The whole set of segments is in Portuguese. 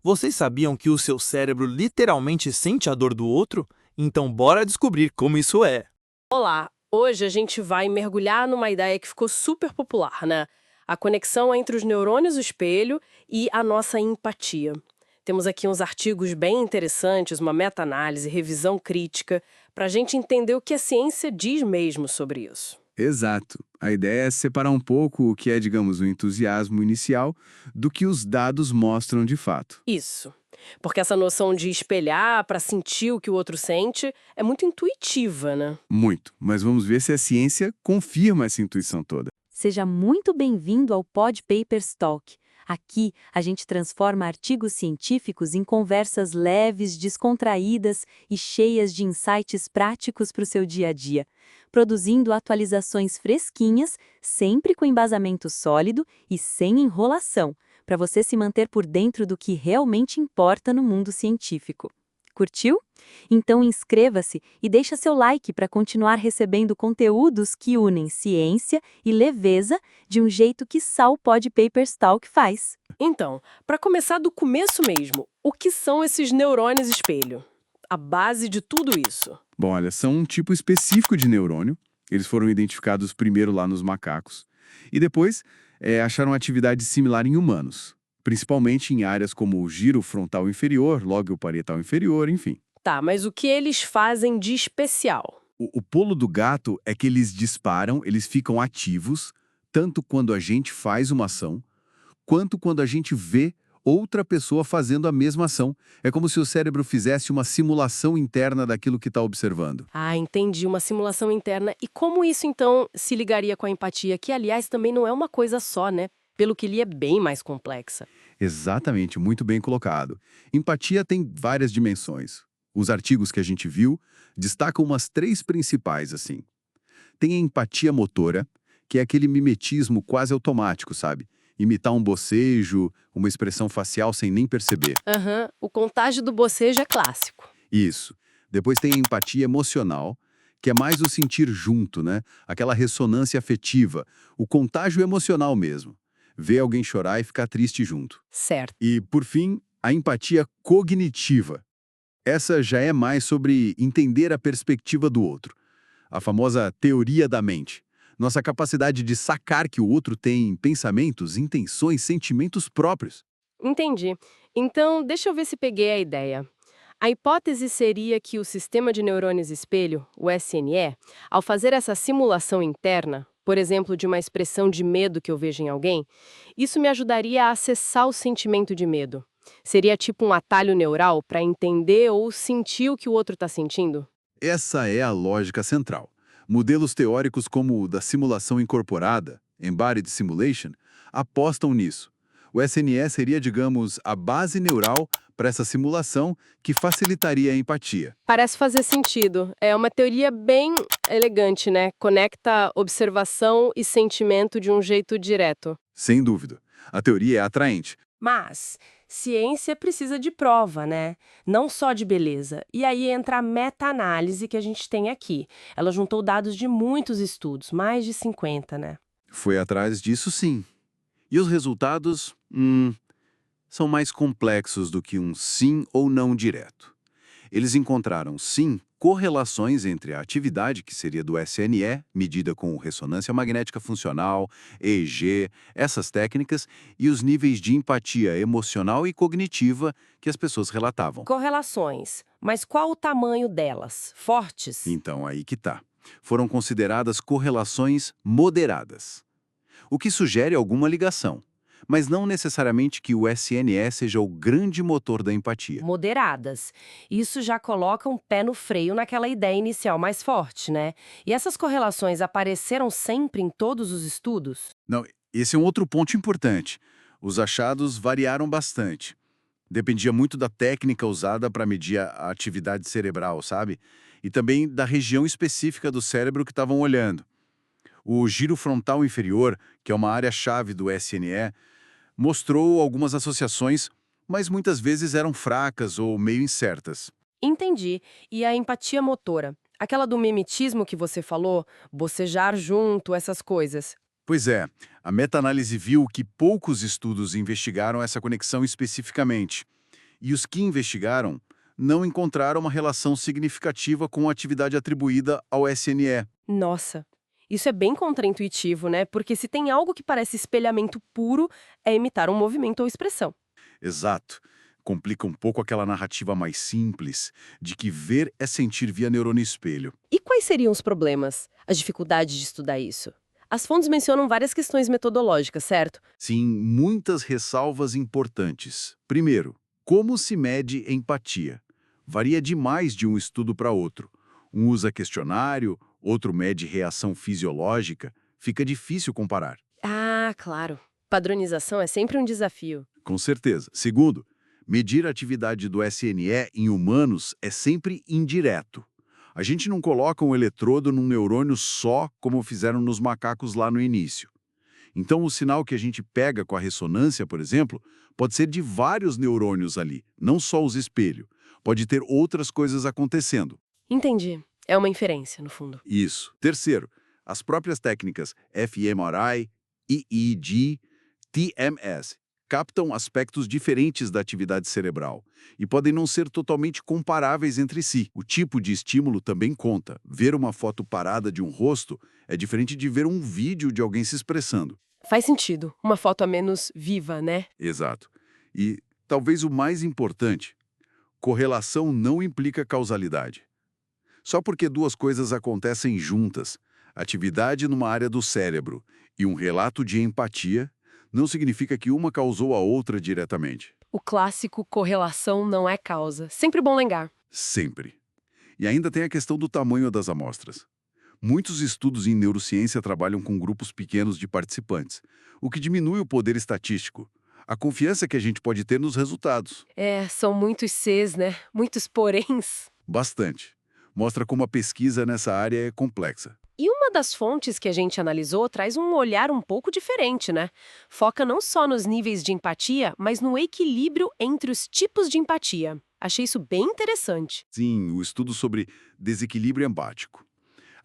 Vocês sabiam que o seu cérebro literalmente sente a dor do outro? Então bora descobrir como isso é. Olá! Hoje a gente vai mergulhar numa ideia que ficou super popular, né? A conexão entre os neurônios do espelho e a nossa empatia. Temos aqui uns artigos bem interessantes, uma meta-análise, revisão crítica, para a gente entender o que a ciência diz mesmo sobre isso. Exato. A ideia é separar um pouco o que é, digamos, o entusiasmo inicial do que os dados mostram de fato. Isso. Porque essa noção de espelhar para sentir o que o outro sente é muito intuitiva, né? Muito. Mas vamos ver se a ciência confirma essa intuição toda. Seja muito bem-vindo ao Pod Papers Talk. Aqui, a gente transforma artigos científicos em conversas leves, descontraídas e cheias de insights práticos para o seu dia a dia, produzindo atualizações fresquinhas, sempre com embasamento sólido e sem enrolação, para você se manter por dentro do que realmente importa no mundo científico. Curtiu? Então inscreva-se e deixa seu like para continuar recebendo conteúdos que unem ciência e leveza de um jeito que só o Pod Papers Talk faz. Então, para começar do começo mesmo, o que são esses neurônios espelho? A base de tudo isso. Bom, olha, são um tipo específico de neurônio. Eles foram identificados primeiro lá nos macacos. E depois acharam atividade similar em humanos, principalmente em áreas como o giro frontal inferior, lóbulo parietal inferior, enfim. Tá, mas o que eles fazem de especial? O pulo do gato é que eles disparam, eles ficam ativos, tanto quando a gente faz uma ação, quanto quando a gente vê outra pessoa fazendo a mesma ação. É como se o cérebro fizesse uma simulação interna daquilo que está observando. Ah, entendi, uma simulação interna. E como isso, então, se ligaria com a empatia, que, aliás, também não é uma coisa só, né? Pelo que li, é bem mais complexa. Exatamente, muito bem colocado. Empatia tem várias dimensões. Os artigos que a gente viu destacam umas três principais, assim. Tem a empatia motora, que é aquele mimetismo quase automático, sabe? Imitar um bocejo, uma expressão facial sem nem perceber. Aham, o contágio do bocejo é clássico. Isso. Depois tem a empatia emocional, que é mais o sentir junto, né? Aquela ressonância afetiva, o contágio emocional mesmo. Ver alguém chorar e ficar triste junto. Certo. E, por fim, a empatia cognitiva. Essa já é mais sobre entender a perspectiva do outro. A famosa teoria da mente. Nossa capacidade de sacar que o outro tem pensamentos, intenções, sentimentos próprios. Entendi. Então, deixa eu ver se peguei a ideia. A hipótese seria que o sistema de neurônios espelho, o SNE, ao fazer essa simulação interna, por exemplo, de uma expressão de medo que eu vejo em alguém, isso me ajudaria a acessar o sentimento de medo. Seria tipo um atalho neural para entender ou sentir o que o outro está sentindo? Essa é a lógica central. Modelos teóricos como o da simulação incorporada, Embodied Simulation, apostam nisso. O SNE seria, digamos, a base neural para essa simulação que facilitaria a empatia. Parece fazer sentido. É uma teoria bem elegante, né? Conecta observação e sentimento de um jeito direto. Sem dúvida. A teoria é atraente. Mas ciência precisa de prova, né? Não só de beleza. E aí entra a meta-análise que a gente tem aqui. Ela juntou dados de muitos estudos, mais de 50, né? Foi atrás disso, sim. E os resultados, são mais complexos do que um sim ou não direto. Eles encontraram, sim, correlações entre a atividade, que seria do SNE, medida com ressonância magnética funcional, EEG, essas técnicas, e os níveis de empatia emocional e cognitiva que as pessoas relatavam. Correlações. Mas qual o tamanho delas? Fortes? Então, aí que tá. Foram consideradas correlações moderadas, o que sugere alguma ligação, mas não necessariamente que o SNE seja o grande motor da empatia. Moderadas. Isso já coloca um pé no freio naquela ideia inicial mais forte, né? E essas correlações apareceram sempre em todos os estudos? Não, esse é um outro ponto importante. Os achados variaram bastante. Dependia muito da técnica usada para medir a atividade cerebral, sabe? E também da região específica do cérebro que estavam olhando. O giro frontal inferior, que é uma área-chave do SNE, mostrou algumas associações, mas muitas vezes eram fracas ou meio incertas. Entendi. E a empatia motora? Aquela do mimetismo que você falou, bocejar junto, essas coisas. Pois é, a meta-análise viu que poucos estudos investigaram essa conexão especificamente. E os que investigaram não encontraram uma relação significativa com a atividade atribuída ao SNE. Nossa, isso é bem contraintuitivo, né? Porque se tem algo que parece espelhamento puro, é imitar um movimento ou expressão. Exato. Complica um pouco aquela narrativa mais simples de que ver é sentir via neurônio espelho. E quais seriam os problemas, as dificuldades de estudar isso? As fontes mencionam várias questões metodológicas, certo? Sim, muitas ressalvas importantes. Primeiro, como se mede empatia? Varia demais de um estudo para outro. Um usa questionário, outro mede reação fisiológica. Fica difícil comparar. Ah, claro. Padronização é sempre um desafio. Com certeza. Segundo, medir a atividade do SNE em humanos é sempre indireto. A gente não coloca um eletrodo num neurônio só, como fizeram nos macacos lá no início. Então, o sinal que a gente pega com a ressonância, por exemplo, pode ser de vários neurônios ali, não só os espelhos. Pode ter outras coisas acontecendo. Entendi. É uma inferência, no fundo. Isso. Terceiro, as próprias técnicas fMRI, EEG, TMS captam aspectos diferentes da atividade cerebral e podem não ser totalmente comparáveis entre si. O tipo de estímulo também conta. Ver uma foto parada de um rosto é diferente de ver um vídeo de alguém se expressando. Faz sentido. Uma foto a menos viva, né? Exato. E talvez o mais importante, correlação não implica causalidade. Só porque duas coisas acontecem juntas, atividade numa área do cérebro e um relato de empatia, não significa que uma causou a outra diretamente. O clássico correlação não é causa. Sempre bom lembrar. Sempre. E ainda tem a questão do tamanho das amostras. Muitos estudos em neurociência trabalham com grupos pequenos de participantes, o que diminui o poder estatístico, a confiança que a gente pode ter nos resultados. É, são muitos Cs, né? Muitos poréns. Bastante. Mostra como a pesquisa nessa área é complexa. E uma das fontes que a gente analisou traz um olhar um pouco diferente, né? Foca não só nos níveis de empatia, mas no equilíbrio entre os tipos de empatia. Achei isso bem interessante. Sim, o estudo sobre desequilíbrio empático.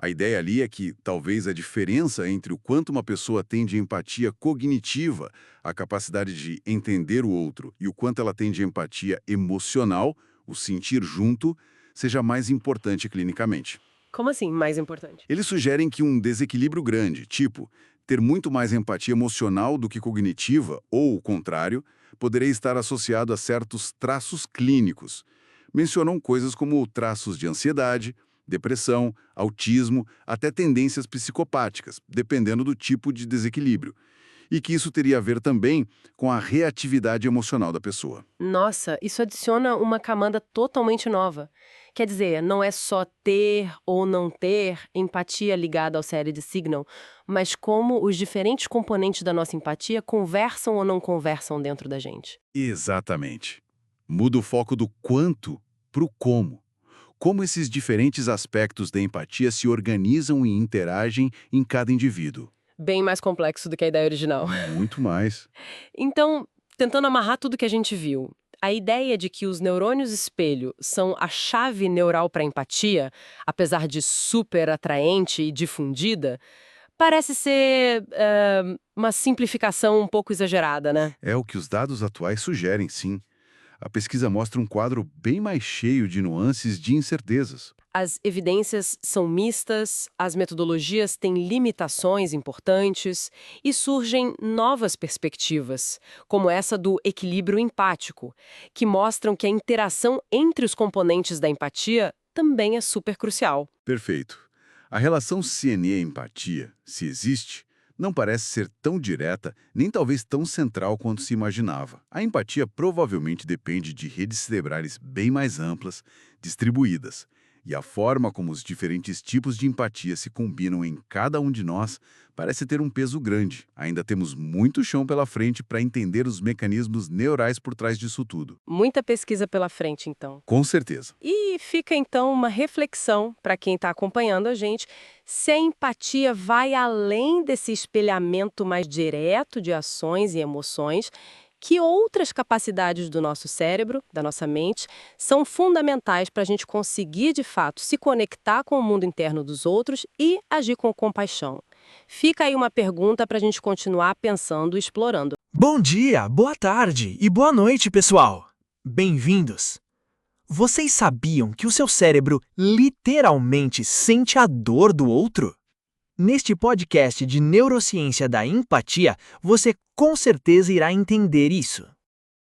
A ideia ali é que talvez a diferença entre o quanto uma pessoa tem de empatia cognitiva, a capacidade de entender o outro, e o quanto ela tem de empatia emocional, o sentir junto, seja mais importante clinicamente. Como assim, mais importante? Eles sugerem que um desequilíbrio grande, tipo ter muito mais empatia emocional do que cognitiva, ou o contrário, poderia estar associado a certos traços clínicos. Mencionam coisas como traços de ansiedade, depressão, autismo, até tendências psicopáticas, dependendo do tipo de desequilíbrio. E que isso teria a ver também com a reatividade emocional da pessoa. Nossa, isso adiciona uma camada totalmente nova. Quer dizer, não é só ter ou não ter empatia ligada ao série signal, mas como os diferentes componentes da nossa empatia conversam ou não conversam dentro da gente. Exatamente. Muda o foco do quanto para o como. Como esses diferentes aspectos da empatia se organizam e interagem em cada indivíduo. Bem mais complexo do que a ideia original. Muito mais. Então, tentando amarrar tudo que a gente viu, a ideia de que os neurônios espelho são a chave neural para a empatia, apesar de super atraente e difundida, parece ser uma simplificação um pouco exagerada, né? É o que os dados atuais sugerem, sim. A pesquisa mostra um quadro bem mais cheio de nuances de incertezas. As evidências são mistas, as metodologias têm limitações importantes e surgem novas perspectivas, como essa do equilíbrio empático, que mostram que a interação entre os componentes da empatia também é super crucial. Perfeito. A relação CNE-empatia, se existe, não parece ser tão direta, nem talvez tão central quanto se imaginava. A empatia provavelmente depende de redes cerebrais bem mais amplas, distribuídas. E a forma como os diferentes tipos de empatia se combinam em cada um de nós parece ter um peso grande. Ainda temos muito chão pela frente para entender os mecanismos neurais por trás disso tudo. Muita pesquisa pela frente, então. Com certeza. E fica, então, uma reflexão para quem está acompanhando a gente, se a empatia vai além desse espelhamento mais direto de ações e emoções, que outras capacidades do nosso cérebro, da nossa mente, são fundamentais para a gente conseguir, de fato, se conectar com o mundo interno dos outros e agir com compaixão. Fica aí uma pergunta para a gente continuar pensando e explorando. Bom dia, boa tarde e boa noite, pessoal! Bem-vindos! Vocês sabiam que o seu cérebro literalmente sente a dor do outro? Neste podcast de Neurociência da Empatia, você com certeza irá entender isso.